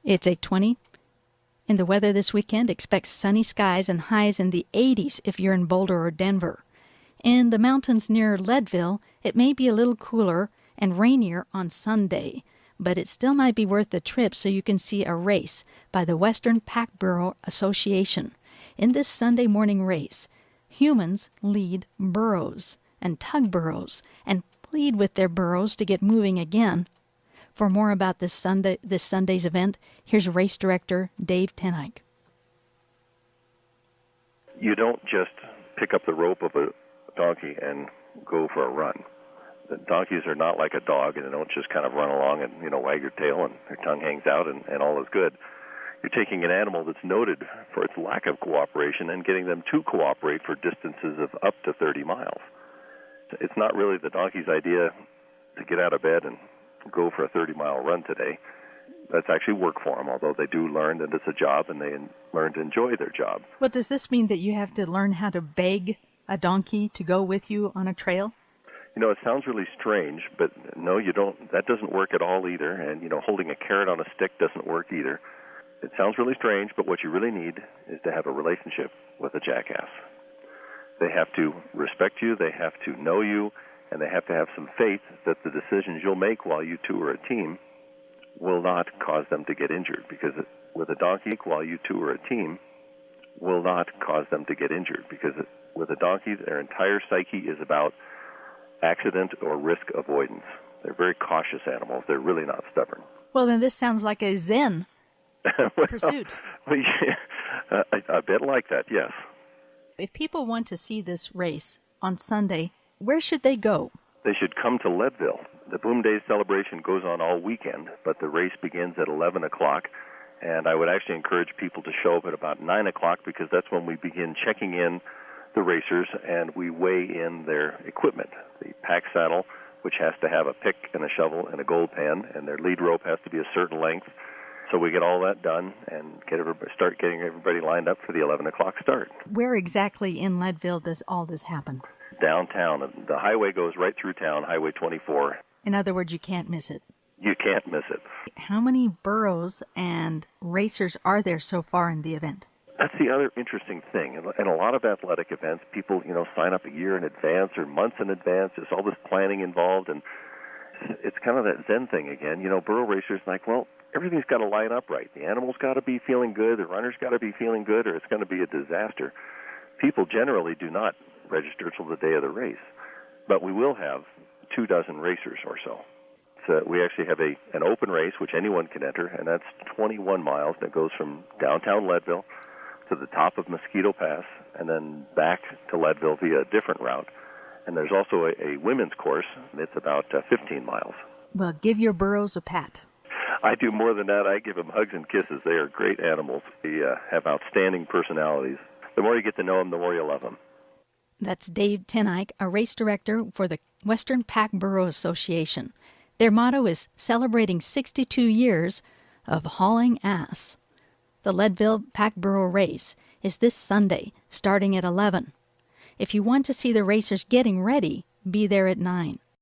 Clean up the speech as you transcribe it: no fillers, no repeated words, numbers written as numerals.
It's 8:20. In the weather this weekend, expect sunny skies and highs in the 80s if you're in Boulder or Denver. In the mountains near Leadville, it may be a little cooler and rainier on Sunday, but it still might be worth the trip so you can see a race by the Western Pack Burro Association. In this Sunday morning race, humans lead burros and tug burros and plead with their burros to get moving again. For more about this Sunday's event, here's race director Dave TenEyck. You don't just pick up the rope of a donkey and go for a run. The donkeys are not like a dog, and they don't just kind of run along and wag your tail and their tongue hangs out and all is good. You're taking an animal that's noted for its lack of cooperation and getting them to cooperate for distances of up to 30 miles. It's not really the donkey's idea to get out of bed and go for a 30-mile run today. That's actually work for them, although they do learn that it's a job and they learn to enjoy their job. Well, does this mean that you have to learn how to beg a donkey to go with you on a trail? It sounds really strange, but no, you don't. That doesn't work at all either. And, holding a carrot on a stick doesn't work either. It sounds really strange, but what you really need is to have a relationship with a jackass. They have to respect you, they have to know you, and they have to have some faith that the decisions you'll make while you two are a team will not cause them to get injured. Because with a donkey, while you two are a team, will not cause them to get injured. Because with a donkey, their entire psyche is about accident or risk avoidance. They're very cautious animals. They're really not stubborn. Well, then this sounds like a Zen pursuit. Well, yeah, a bit like that, yes. If people want to see this race on Sunday, where should they go? They should come to Leadville. The Boom Days celebration goes on all weekend, but the race begins at 11 o'clock. And I would actually encourage people to show up at about 9 o'clock because that's when we begin checking in the racers and we weigh in their equipment. The pack saddle, which has to have a pick and a shovel and a gold pan, and their lead rope has to be a certain length. So we get all that done and start getting everybody lined up for the 11 o'clock start. Where exactly in Leadville does all this happen? Downtown. The highway goes right through town, Highway 24. In other words, you can't miss it. You can't miss it. How many burros and racers are there so far in the event? That's the other interesting thing. In a lot of athletic events, people, sign up a year in advance or months in advance. There's all this planning involved, and it's kind of that Zen thing again. Burro racers everything's got to line up right. The animal's got to be feeling good, the runner's got to be feeling good, or it's going to be a disaster. People generally do not register till the day of the race, but we will have 24 racers or so. So we actually have an open race, which anyone can enter, and that's 21 miles that goes from downtown Leadville to the top of Mosquito Pass and then back to Leadville via a different route. And there's also a women's course. It's about 15 miles. Well, give your burros a pat. I do more than that. I give them hugs and kisses. They are great animals. They have outstanding personalities. The more you get to know them, the more you love them. That's Dave TenEyck, a race director for the Western Pack Burro Association. Their motto is celebrating 62 years of hauling ass. The Leadville Pack Burro Race is this Sunday, starting at 11. If you want to see the racers getting ready, be there at 9.